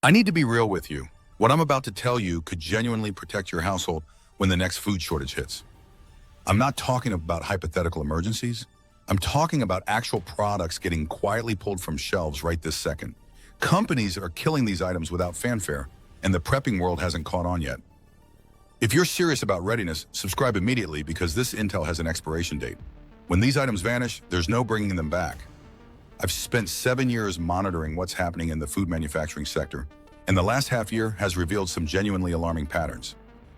I need to be real with you. What I'm about to tell you could genuinely protect your household when the next food shortage hits. I'm not talking about hypothetical emergencies. I'm talking about actual products getting quietly pulled from shelves right this second. Companies are killing these items without fanfare, and the prepping world hasn't caught on yet. If you're serious about readiness, subscribe immediately because this intel has an expiration date. When these items vanish, there's no bringing them back. I've spent 7 years monitoring what's happening in the food manufacturing sector, and the last half year has revealed some genuinely alarming patterns.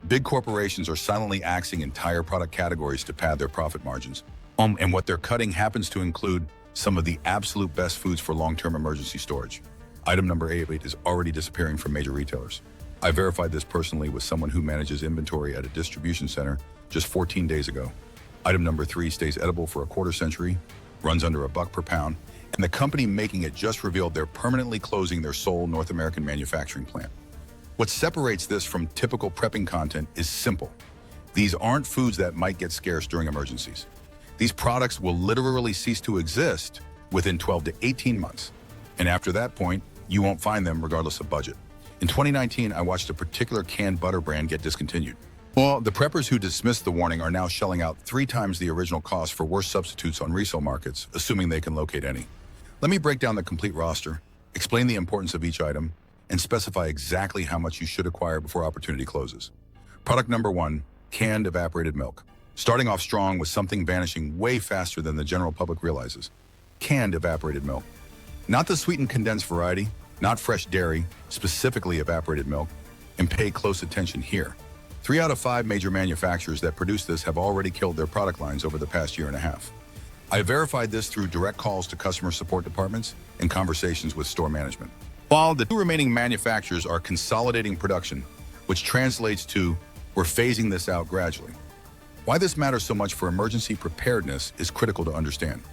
Big corporations are silently axing entire product categories to pad their profit margins. And what they're cutting happens to include some of the absolute best foods for long-term emergency storage. Item number 8 is already disappearing from major retailers. I verified this personally with someone who manages inventory at a distribution center just 14 days ago. Item number 3 stays edible for a quarter century, runs under $1 per pound, and the company making it just revealed they're permanently closing their sole North American manufacturing plant. What separates this from typical prepping content is simple. These aren't foods that might get scarce during emergencies. These products will literally cease to exist within 12 to 18 months. And after that point, you won't find them regardless of budget. In 2019, I watched a particular canned butter brand get discontinued. Well, the preppers who dismissed the warning are now shelling out 3 times the original cost for worse substitutes on resale markets, assuming they can locate any. Let me break down the complete roster, explain the importance of each item, and specify exactly how much you should acquire before opportunity closes. Product number 1, canned evaporated milk. Starting off strong with something vanishing way faster than the general public realizes. Canned evaporated milk. Not the sweetened condensed variety, not fresh dairy, specifically evaporated milk, and pay close attention here. 3 out of 5 major manufacturers that produce this have already killed their product lines over the past year and a half. I verified this through direct calls to customer support departments and conversations with store management. While the 2 remaining manufacturers are consolidating production, which translates to we're phasing this out gradually. Why this matters so much for emergency preparedness is critical to understand.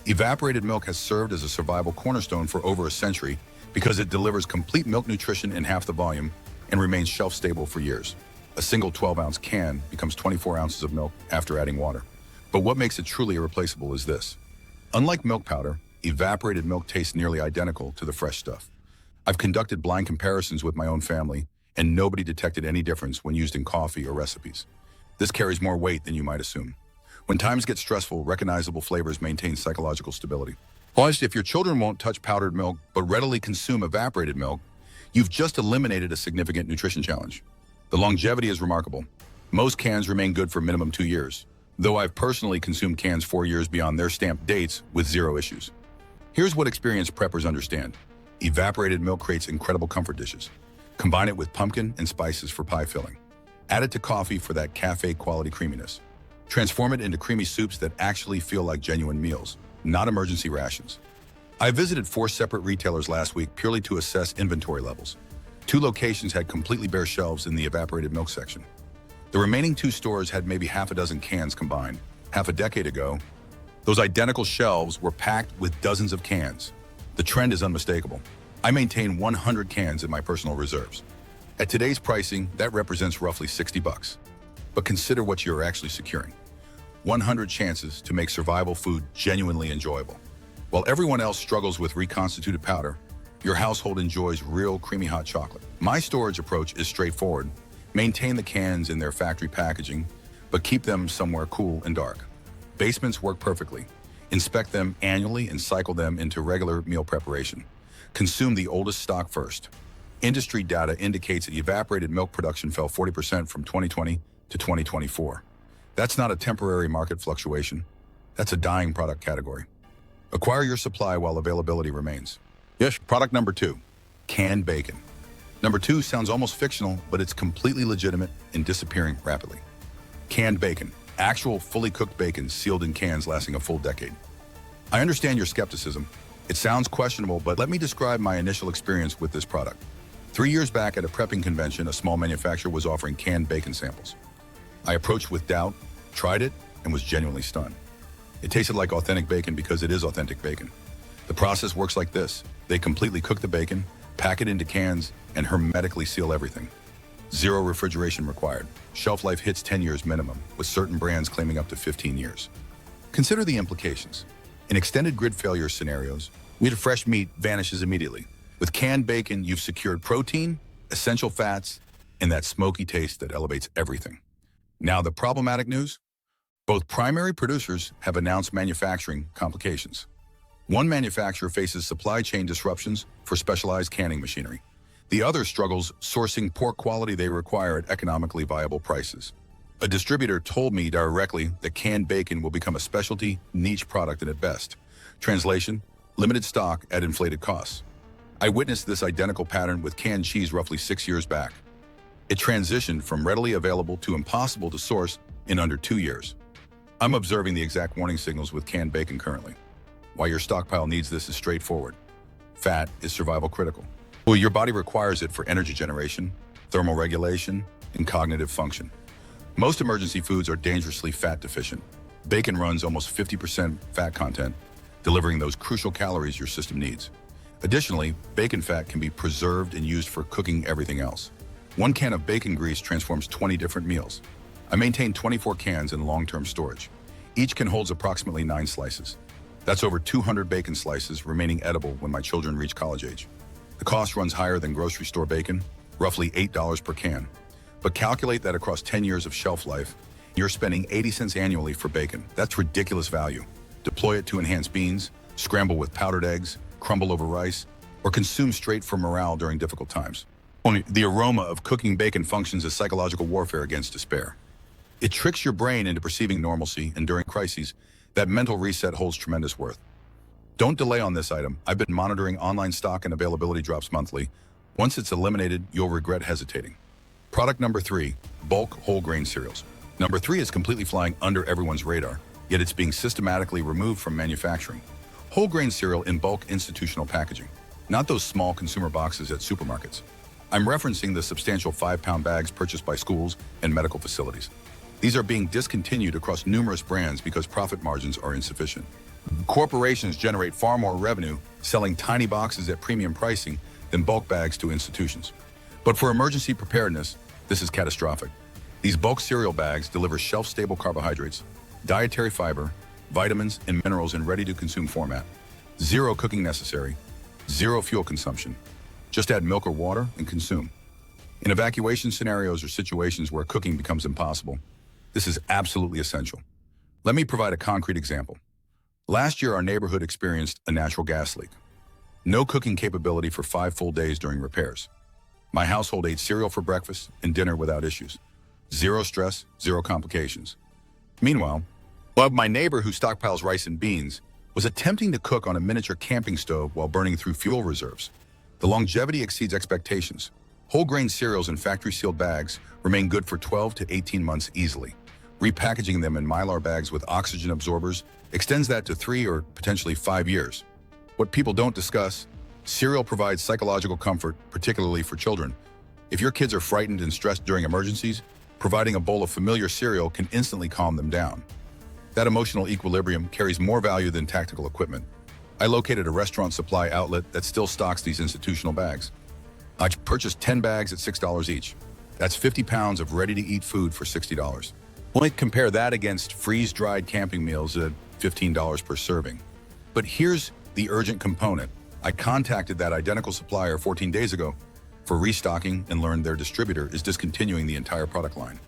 Evaporated milk has served as a survival cornerstone for over a century because it delivers complete milk nutrition in half the volume and remains shelf-stable for years. A single 12-ounce can becomes 24 ounces of milk after adding water. But what makes it truly irreplaceable is this. Unlike milk powder, evaporated milk tastes nearly identical to the fresh stuff. I've conducted blind comparisons with my own family, and nobody detected any difference when used in coffee or recipes. This carries more weight than you might assume. When times get stressful, recognizable flavors maintain psychological stability. Plus, if your children won't touch powdered milk but readily consume evaporated milk, you've just eliminated a significant nutrition challenge. The longevity is remarkable. Most cans remain good for minimum 2 years, though I've personally consumed cans 4 years beyond their stamped dates with 0 issues. Here's what experienced preppers understand. Evaporated milk creates incredible comfort dishes. Combine it with pumpkin and spices for pie filling. Add it to coffee for that cafe-quality creaminess. Transform it into creamy soups that actually feel like genuine meals, not emergency rations. I visited 4 separate retailers last week purely to assess inventory levels. 2 locations had completely bare shelves in the evaporated milk section. The remaining 2 stores had maybe half a dozen cans combined. Half a decade ago, those identical shelves were packed with dozens of cans. The trend is unmistakable. I maintain 100 cans in my personal reserves. At today's pricing, that represents roughly $60. But consider what you're actually securing. 100 chances to make survival food genuinely enjoyable. While everyone else struggles with reconstituted powder, your household enjoys real creamy hot chocolate. My storage approach is straightforward. Maintain the cans in their factory packaging, but keep them somewhere cool and dark. Basements work perfectly. Inspect them annually and cycle them into regular meal preparation. Consume the oldest stock first. Industry data indicates that evaporated milk production fell 40% from 2020 to 2024. That's not a temporary market fluctuation. That's a dying product category. Acquire your supply while availability remains. Yes, product number 2, canned bacon. Number 2 sounds almost fictional, but it's completely legitimate and disappearing rapidly. Canned bacon, actual fully cooked bacon sealed in cans lasting a full decade. I understand your skepticism. It sounds questionable, but let me describe my initial experience with this product. 3 years back at a prepping convention, a small manufacturer was offering canned bacon samples. I approached with doubt, tried it, and was genuinely stunned. It tasted like authentic bacon because it is authentic bacon. The process works like this. They completely cook the bacon, pack it into cans, and hermetically seal everything. 0 refrigeration required. Shelf life hits 10 years minimum, with certain brands claiming up to 15 years. Consider the implications. In extended grid failure scenarios, fresh meat vanishes immediately. With canned bacon, you've secured protein, essential fats, and that smoky taste that elevates everything. Now, the problematic news? Both primary producers have announced manufacturing complications. One manufacturer faces supply chain disruptions for specialized canning machinery. The other struggles sourcing poor quality they require at economically viable prices. A distributor told me directly that canned bacon will become a specialty, niche product at best. Translation: limited stock at inflated costs. I witnessed this identical pattern with canned cheese roughly 6 years back. It transitioned from readily available to impossible to source in under 2 years. I'm observing the exact warning signals with canned bacon currently. Why your stockpile needs this is straightforward. Fat is survival critical. Well, your body requires it for energy generation, thermal regulation, and cognitive function. Most emergency foods are dangerously fat deficient. Bacon runs almost 50% fat content, delivering those crucial calories your system needs. Additionally, bacon fat can be preserved and used for cooking everything else. One can of bacon grease transforms 20 different meals. I maintain 24 cans in long-term storage. Each can holds approximately 9 slices. That's over 200 bacon slices remaining edible when my children reach college age. The cost runs higher than grocery store bacon, roughly $8 per can. But calculate that across 10 years of shelf life, you're spending 80 cents annually for bacon. That's ridiculous value. Deploy it to enhance beans, scramble with powdered eggs, crumble over rice, or consume straight for morale during difficult times. The aroma of cooking bacon functions as psychological warfare against despair. It tricks your brain into perceiving normalcy, and during crises, that mental reset holds tremendous worth. Don't delay on this item. I've been monitoring online stock and availability drops monthly. Once it's eliminated, you'll regret hesitating. Product number 3, bulk whole grain cereals. Number 3 is completely flying under everyone's radar, yet it's being systematically removed from manufacturing. Whole grain cereal in bulk institutional packaging, not those small consumer boxes at supermarkets. I'm referencing the substantial 5-pound bags purchased by schools and medical facilities. These are being discontinued across numerous brands because profit margins are insufficient. Corporations generate far more revenue selling tiny boxes at premium pricing than bulk bags to institutions. But for emergency preparedness, this is catastrophic. These bulk cereal bags deliver shelf-stable carbohydrates, dietary fiber, vitamins, and minerals in ready-to-consume format. Zero cooking necessary, zero fuel consumption. Just add milk or water and consume. In evacuation scenarios or situations where cooking becomes impossible, this is absolutely essential. Let me provide a concrete example. Last year, our neighborhood experienced a natural gas leak. No cooking capability for 5 full days during repairs. My household ate cereal for breakfast and dinner without issues. Zero stress, zero complications. Meanwhile, my neighbor who stockpiles rice and beans was attempting to cook on a miniature camping stove while burning through fuel reserves. The longevity exceeds expectations. Whole grain cereals in factory-sealed bags remain good for 12 to 18 months easily. Repackaging them in Mylar bags with oxygen absorbers extends that to 3 or potentially 5 years. What people don't discuss, cereal provides psychological comfort, particularly for children. If your kids are frightened and stressed during emergencies, providing a bowl of familiar cereal can instantly calm them down. That emotional equilibrium carries more value than tactical equipment. I located a restaurant supply outlet that still stocks these institutional bags. I purchased 10 bags at $6 each. That's 50 pounds of ready-to-eat food for $60. Only compare that against freeze-dried camping meals at $15 per serving. But here's the urgent component. I contacted that identical supplier 14 days ago for restocking and learned their distributor is discontinuing the entire product line.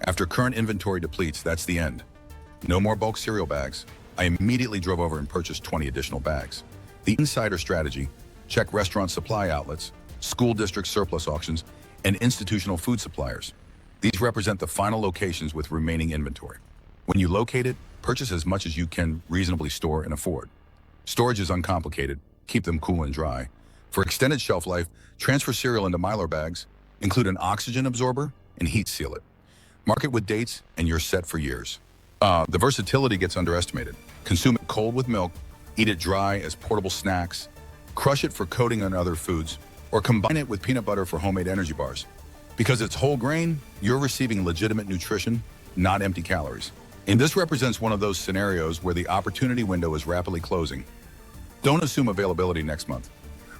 After current inventory depletes, that's the end. No more bulk cereal bags. I immediately drove over and purchased 20 additional bags. The insider strategy: check restaurant supply outlets, school district surplus auctions, and institutional food suppliers. These represent the final locations with remaining inventory. When you locate it, purchase as much as you can reasonably store and afford. Storage is uncomplicated. Keep them cool and dry. For extended shelf life, transfer cereal into Mylar bags, include an oxygen absorber, and heat seal it. Mark it with dates, and you're set for years. The versatility gets underestimated. Consume it cold with milk, eat it dry as portable snacks, crush it for coating on other foods, or combine it with peanut butter for homemade energy bars. Because it's whole grain, you're receiving legitimate nutrition, not empty calories. And this represents one of those scenarios where the opportunity window is rapidly closing. Don't assume availability next month.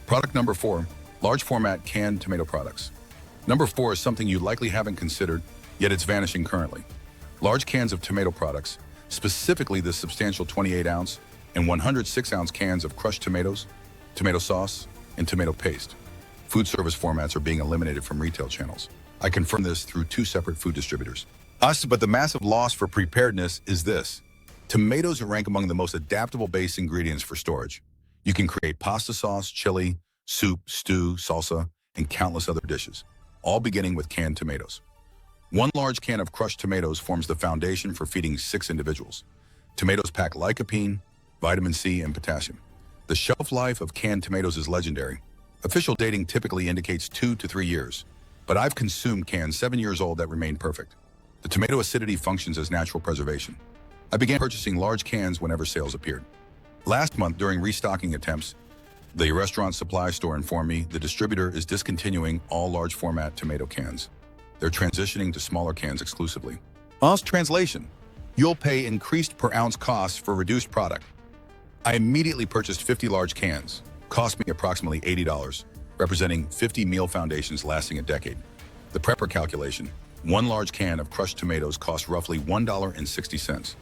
Product number 4, large format canned tomato products. Number 4 is something you likely haven't considered, yet it's vanishing currently. Large cans of tomato products, specifically the substantial 28-ounce and 106-ounce cans of crushed tomatoes, tomato sauce, and tomato paste. Food service formats are being eliminated from retail channels. I confirmed this through 2 separate food distributors. But the massive loss for preparedness is this. Tomatoes rank among the most adaptable base ingredients for storage. You can create pasta sauce, chili, soup, stew, salsa, and countless other dishes, all beginning with canned tomatoes. 1 large can of crushed tomatoes forms the foundation for feeding 6 individuals. Tomatoes pack lycopene, vitamin C, and potassium. The shelf life of canned tomatoes is legendary. Official dating typically indicates 2 to 3 years, but I've consumed cans 7 years old that remain perfect. The tomato acidity functions as natural preservation. I began purchasing large cans whenever sales appeared. Last month, during restocking attempts, the restaurant supply store informed me the distributor is discontinuing all large format tomato cans. They're transitioning to smaller cans exclusively. Translation: you'll pay increased per ounce costs for reduced product. I immediately purchased 50 large cans. Cost me approximately $80, representing 50 meal foundations lasting a decade. The prepper calculation: 1 large can of crushed tomatoes costs roughly $1.60.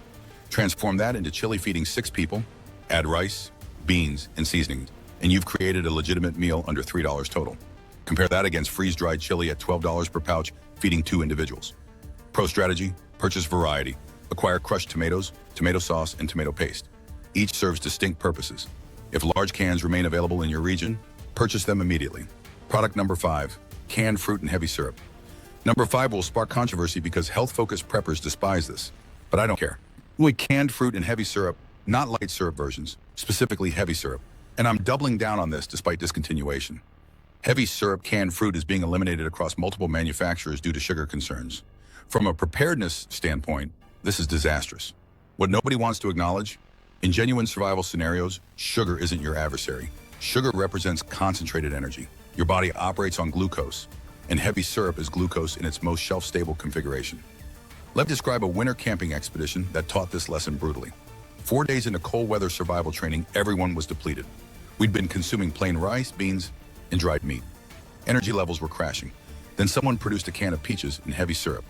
Transform that into chili feeding 6 people, add rice, beans, and seasonings, and you've created a legitimate meal under $3 total. Compare that against freeze-dried chili at $12 per pouch, feeding 2 individuals. Pro strategy: purchase variety. Acquire crushed tomatoes, tomato sauce, and tomato paste. Each serves distinct purposes. If large cans remain available in your region, purchase them immediately. Product number 5, canned fruit and heavy syrup. Number 5 will spark controversy because health-focused preppers despise this, but I don't care. With canned fruit and heavy syrup, not light syrup versions, specifically heavy syrup. And I'm doubling down on this despite discontinuation. Heavy syrup canned fruit is being eliminated across multiple manufacturers due to sugar concerns. From a preparedness standpoint, this is disastrous. What nobody wants to acknowledge: in genuine survival scenarios, sugar isn't your adversary. Sugar represents concentrated energy. Your body operates on glucose, and heavy syrup is glucose in its most shelf-stable configuration. Let me describe a winter camping expedition that taught this lesson brutally. 4 days into cold weather survival training, everyone was depleted. We'd been consuming plain rice, beans, and dried meat. Energy levels were crashing. Then someone produced a can of peaches and heavy syrup.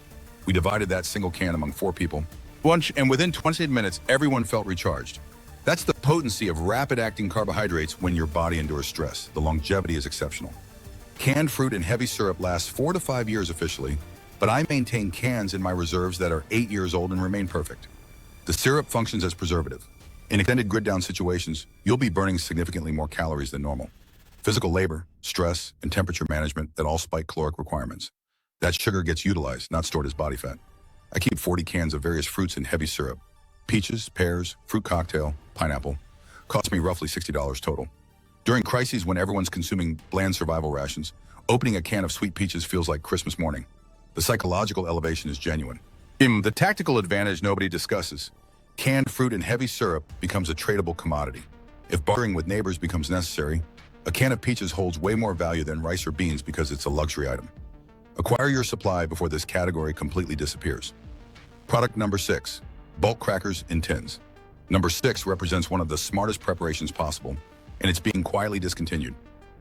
We divided that single can among 4 people, and within 28 minutes, everyone felt recharged. That's the potency of rapid-acting carbohydrates when your body endures stress. The longevity is exceptional. Canned fruit and heavy syrup lasts 4 to 5 years officially, but I maintain cans in my reserves that are 8 years old and remain perfect. The syrup functions as preservative. In extended grid-down situations, you'll be burning significantly more calories than normal. Physical labor, stress, and temperature management that all spike caloric requirements. That sugar gets utilized, not stored as body fat. I keep 40 cans of various fruits in heavy syrup. Peaches, pears, fruit cocktail, pineapple. Cost me roughly $60 total. During crises when everyone's consuming bland survival rations, opening a can of sweet peaches feels like Christmas morning. The psychological elevation is genuine. The tactical advantage nobody discusses: canned fruit and heavy syrup becomes a tradable commodity. If bartering with neighbors becomes necessary, a can of peaches holds way more value than rice or beans because it's a luxury item. Acquire your supply before this category completely disappears. Product number 6, bulk crackers in tins. Number 6 represents one of the smartest preparations possible, and it's being quietly discontinued.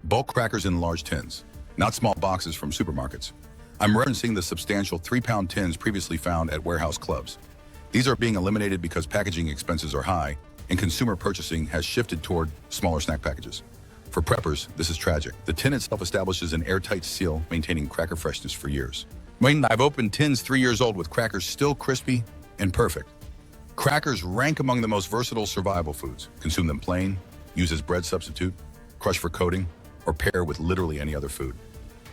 Bulk crackers in large tins, not small boxes from supermarkets. I'm referencing the substantial 3-pound tins previously found at warehouse clubs. These are being eliminated because packaging expenses are high, and consumer purchasing has shifted toward smaller snack packages. For preppers, this is tragic. The tin itself establishes an airtight seal, maintaining cracker freshness for years. I've opened tins 3 years old with crackers still crispy and perfect. Crackers rank among the most versatile survival foods. Consume them plain, use as bread substitute, crush for coating, or pair with literally any other food.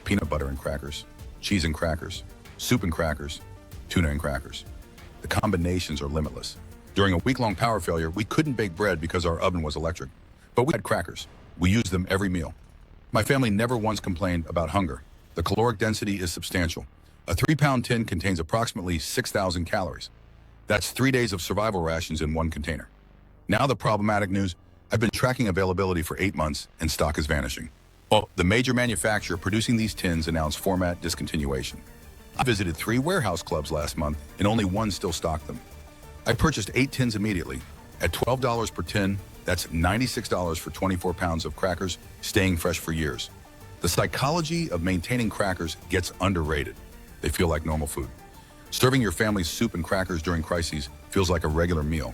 Peanut butter and crackers, cheese and crackers, soup and crackers, tuna and crackers. The combinations are limitless. During a week-long power failure, we couldn't bake bread because our oven was electric, but we had crackers. We used them every meal. My family never once complained about hunger. The caloric density is substantial. A 3-pound tin contains approximately 6,000 calories. That's 3 days of survival rations in one container. Now the problematic news: I've been tracking availability for 8 months and stock is vanishing. The major manufacturer producing these tins announced format discontinuation. I visited 3 warehouse clubs last month and only 1 still stocked them. I purchased 8 tins immediately. At $12 per tin, that's $96 for 24 pounds of crackers, staying fresh for years. The psychology of maintaining crackers gets underrated. They feel like normal food. Serving your family soup and crackers during crises feels like a regular meal.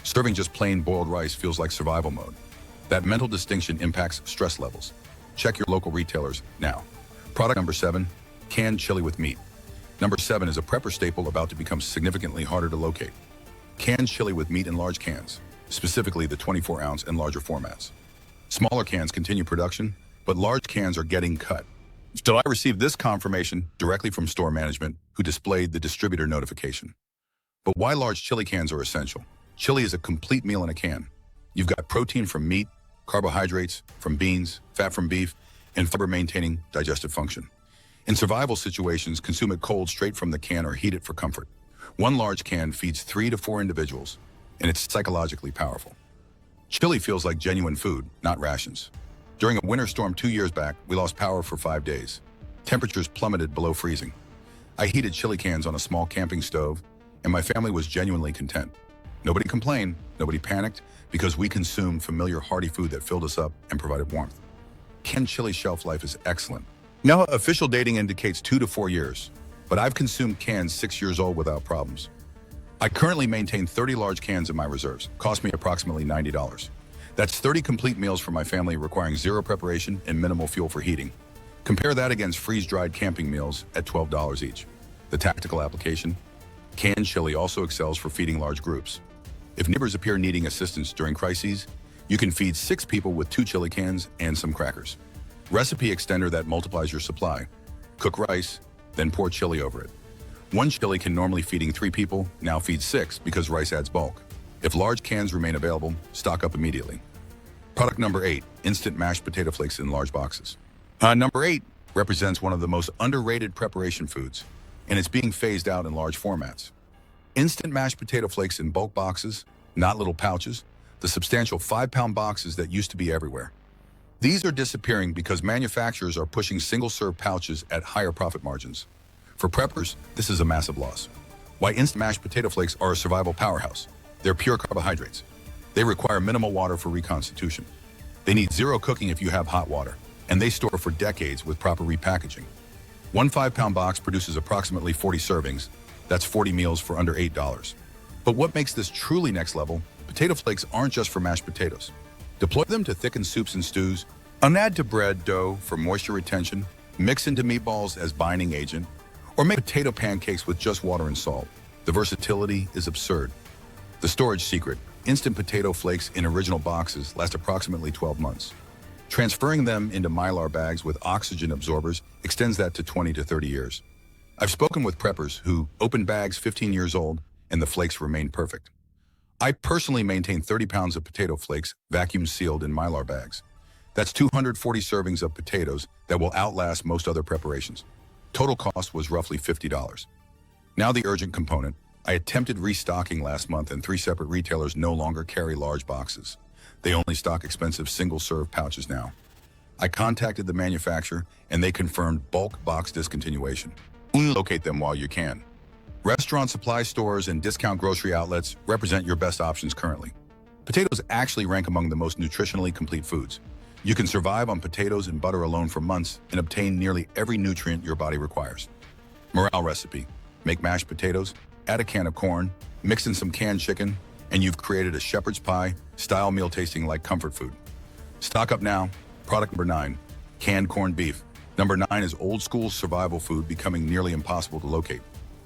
Serving just plain boiled rice feels like survival mode. That mental distinction impacts stress levels. Check your local retailers now. Product number 7, canned chili with meat. Number 7 is a prepper staple about to become significantly harder to locate. Canned chili with meat in large cans, specifically the 24-ounce and larger formats. Smaller cans continue production, but large cans are getting cut. So I received this confirmation directly from store management, who displayed the distributor notification. But why large chili cans are essential? Chili is a complete meal in a can. You've got protein from meat, carbohydrates from beans, fat from beef, and fiber maintaining digestive function. In survival situations, consume it cold straight from the can or heat it for comfort. One large can feeds 3 to 4 individuals, and it's psychologically powerful. Chili feels like genuine food, not rations. During a winter storm 2 years back, we lost power for 5 days. Temperatures plummeted below freezing. I heated chili cans on a small camping stove, and my family was genuinely content. Nobody complained, nobody panicked, because we consumed familiar hearty food that filled us up and provided warmth. Canned chili shelf life is excellent. Now, official dating indicates 2 to 4 years, but I've consumed cans 6 years old without problems. I currently maintain 30 large cans in my reserves. Cost me approximately $90. That's 30 complete meals for my family requiring zero preparation and minimal fuel for heating. Compare that against freeze-dried camping meals at $12 each. The tactical application: canned chili also excels for feeding large groups. If neighbors appear needing assistance during crises, you can feed 6 people with 2 chili cans and some crackers. Recipe extender that multiplies your supply. Cook rice, then pour chili over it. One chili can normally feeding 3 people, now feeds 6 because rice adds bulk. If large cans remain available, stock up immediately. Product number 8, instant mashed potato flakes in large boxes. Number 8 represents one of the most underrated preparation foods, and it's being phased out in large formats. Instant mashed potato flakes in bulk boxes, not little pouches, the substantial 5-pound boxes that used to be everywhere. These are disappearing because manufacturers are pushing single-serve pouches at higher profit margins. For preppers, this is a massive loss. Why instant mashed potato flakes are a survival powerhouse. They're pure carbohydrates. They require minimal water for reconstitution. They need zero cooking if you have hot water, and they store for decades with proper repackaging. One 5-pound box produces approximately 40 servings. That's 40 meals for under $8. But what makes this truly next level? Potato flakes aren't just for mashed potatoes. Deploy them to thicken soups and stews, add to bread dough for moisture retention, mix into meatballs as binding agent, or make potato pancakes with just water and salt. The versatility is absurd. The storage secret: instant potato flakes in original boxes last approximately 12 months. Transferring them into Mylar bags with oxygen absorbers extends that to 20 to 30 years. I've spoken with preppers who opened bags 15 years old and the flakes remain perfect. I personally maintain 30 pounds of potato flakes vacuum sealed in Mylar bags. That's 240 servings of potatoes that will outlast most other preparations. Total cost was roughly $50. Now the urgent component. I attempted restocking last month and 3 separate retailers no longer carry large boxes. They only stock expensive single-serve pouches now. I contacted the manufacturer and they confirmed bulk box discontinuation. Locate them while you can. Restaurant supply stores and discount grocery outlets represent your best options currently. Potatoes actually rank among the most nutritionally complete foods. You can survive on potatoes and butter alone for months and obtain nearly every nutrient your body requires. Morale recipe: make mashed potatoes, add a can of corn, mix in some canned chicken, and you've created a shepherd's pie style meal tasting like comfort food. Stock up now. Product number 9, canned corned beef. Number 9 is old school survival food becoming nearly impossible to locate.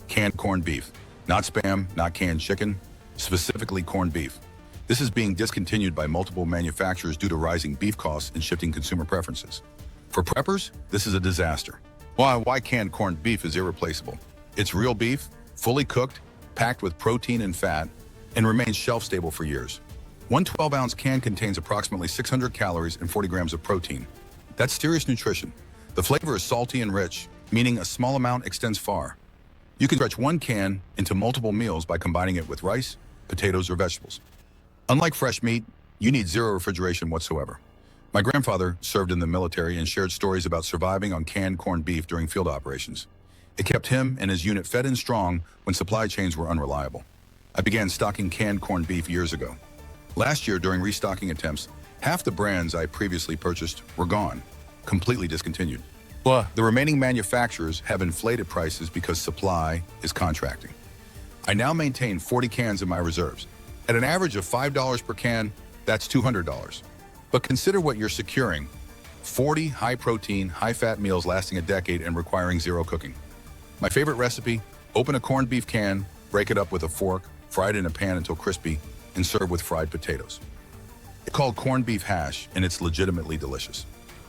Canned corned beef. Not Spam, not canned chicken, specifically corned beef. This is being discontinued by multiple manufacturers due to rising beef costs and shifting consumer preferences. For preppers, this is a disaster. Why canned corned beef is irreplaceable. It's real beef, fully cooked, packed with protein and fat, and remains shelf-stable for years. One 12-ounce can contains approximately 600 calories and 40 grams of protein. That's serious nutrition. The flavor is salty and rich, meaning a small amount extends far. You can stretch one can into multiple meals by combining it with rice, potatoes, or vegetables. Unlike fresh meat, you need zero refrigeration whatsoever. My grandfather served in the military and shared stories about surviving on canned corned beef during field operations. It kept him and his unit fed and strong when supply chains were unreliable. I began stocking canned corned beef years ago. Last year, during restocking attempts, half the brands I previously purchased were gone, completely discontinued. The remaining manufacturers have inflated prices because supply is contracting. I now maintain 40 cans in my reserves. At an average of $5 per can, that's $200. But consider what you're securing: 40 high-protein, high-fat meals lasting a decade and requiring zero cooking. My favorite recipe: open a corned beef can, break it up with a fork, fry it in a pan until crispy, and serve with fried potatoes. It's called corned beef hash, and it's legitimately delicious.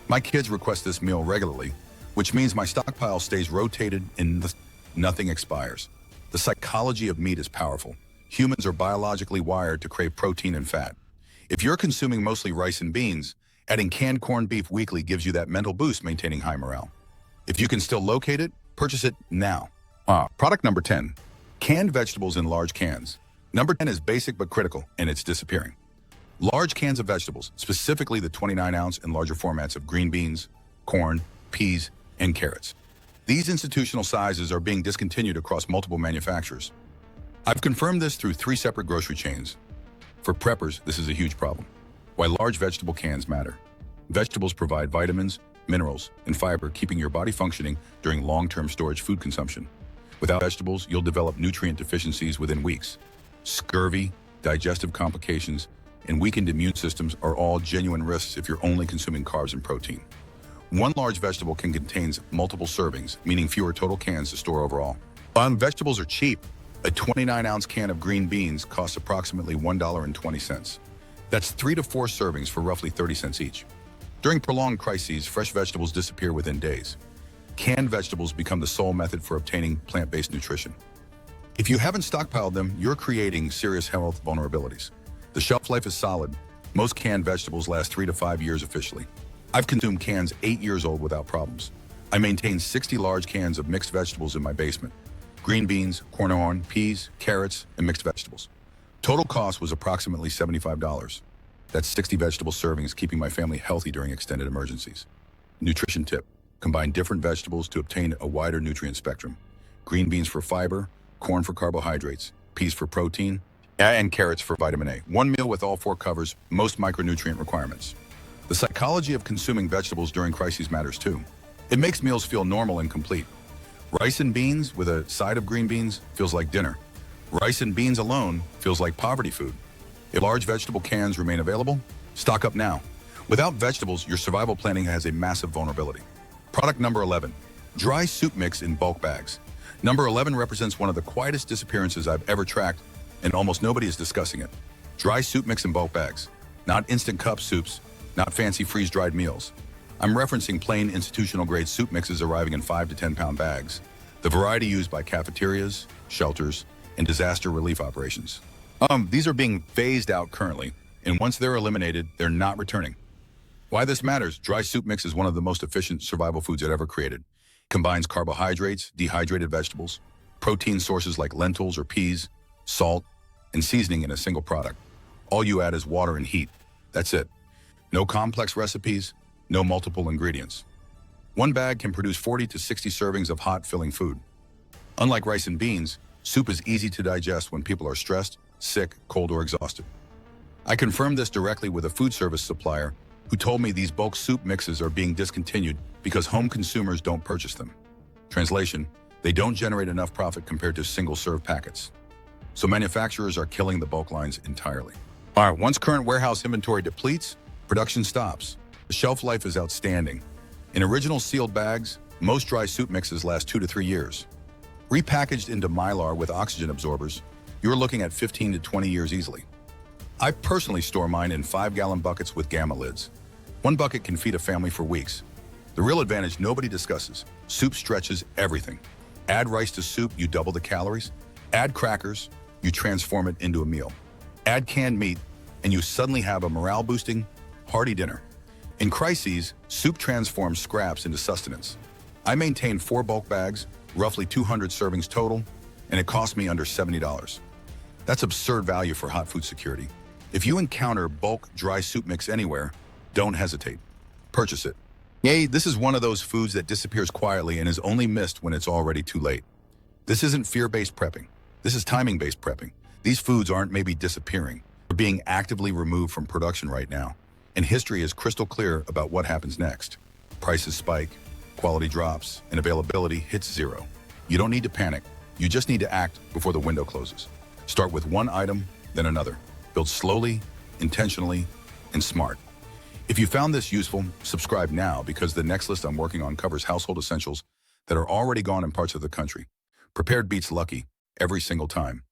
My kids request this meal regularly, which means my stockpile stays rotated and nothing expires. The psychology of meat is powerful. Humans are biologically wired to crave protein and fat. If you're consuming mostly rice and beans, adding canned corned beef weekly gives you that mental boost, maintaining high morale. If you can still locate it, purchase it now. Product number 10, canned vegetables in large cans. Number 10 is basic but critical, and it's disappearing. Large cans of vegetables, specifically the 29-ounce and larger formats of green beans, corn, peas, and carrots. These institutional sizes are being discontinued across multiple manufacturers. I've confirmed this through 3 separate grocery chains. For preppers, this is a huge problem. Why large vegetable cans matter. Vegetables provide vitamins, minerals, and fiber, keeping your body functioning during long-term storage food consumption. Without vegetables, you'll develop nutrient deficiencies within weeks. Scurvy, digestive complications, and weakened immune systems are all genuine risks if you're only consuming carbs and protein. One large vegetable can contain multiple servings, meaning fewer total cans to store overall. Vegetables are cheap. A 29-ounce can of green beans costs approximately $1.20. That's 3 to 4 servings for roughly 30 cents each. During prolonged crises, fresh vegetables disappear within days. Canned vegetables become the sole method for obtaining plant-based nutrition. If you haven't stockpiled them, you're creating serious health vulnerabilities. The shelf life is solid. Most canned vegetables last 3 to 5 years officially. I've consumed cans 8 years old without problems. I maintain 60 large cans of mixed vegetables in my basement. Green beans, corn, peas, carrots, and mixed vegetables. Total cost was approximately $75. That's 60 vegetable servings, keeping my family healthy during extended emergencies. Nutrition tip: combine different vegetables to obtain a wider nutrient spectrum. Green beans for fiber, corn for carbohydrates, peas for protein, and carrots for vitamin A. One meal with all 4 covers most micronutrient requirements. The psychology of consuming vegetables during crises matters too. It makes meals feel normal and complete. Rice and beans with a side of green beans feels like dinner. Rice and beans alone feels like poverty food. If large vegetable cans remain available, stock up now. Without vegetables, your survival planning has a massive vulnerability. Product number 11, dry soup mix in bulk bags. Number 11 represents one of the quietest disappearances I've ever tracked, and almost nobody is discussing it. Dry soup mix in bulk bags. Not instant cup soups, not fancy freeze-dried meals. I'm referencing plain institutional-grade soup mixes arriving in 5 to 10-pound bags, the variety used by cafeterias, shelters, and disaster relief operations. These are being phased out currently, and once they're eliminated, they're not returning. Why this matters: dry soup mix is one of the most efficient survival foods ever created. It combines carbohydrates, dehydrated vegetables, protein sources like lentils or peas, salt, and seasoning in a single product. All you add is water and heat. That's it. No complex recipes, no multiple ingredients. One bag can produce 40 to 60 servings of hot, filling food. Unlike rice and beans, soup is easy to digest when people are stressed, sick, cold, or exhausted. I confirmed this directly with a food service supplier who told me these bulk soup mixes are being discontinued because home consumers don't purchase them. Translation: they don't generate enough profit compared to single-serve packets. So manufacturers are killing the bulk lines entirely. Once current warehouse inventory depletes, production stops. The shelf life is outstanding. In original sealed bags, most dry soup mixes last 2 to 3 years. Repackaged into Mylar with oxygen absorbers, you're looking at 15 to 20 years easily. I personally store mine in 5-gallon buckets with gamma lids. One bucket can feed a family for weeks. The real advantage nobody discusses: soup stretches everything. Add rice to soup, you double the calories. Add crackers, you transform it into a meal. Add canned meat, and you suddenly have a morale-boosting, hearty dinner. In crises, soup transforms scraps into sustenance. I maintain 4 bulk bags, roughly 200 servings total, and it cost me under $70. That's absurd value for hot food security. If you encounter bulk dry soup mix anywhere, don't hesitate. Purchase it. Yay, this is one of those foods that disappears quietly and is only missed when it's already too late. This isn't fear-based prepping. This is timing-based prepping. These foods aren't maybe disappearing. They're being actively removed from production right now. And history is crystal clear about what happens next. Prices spike, quality drops, and availability hits zero. You don't need to panic. You just need to act before the window closes. Start with one item, then another. Build slowly, intentionally, and smart. If you found this useful, subscribe now because the next list I'm working on covers household essentials that are already gone in parts of the country. Prepared beats lucky every single time.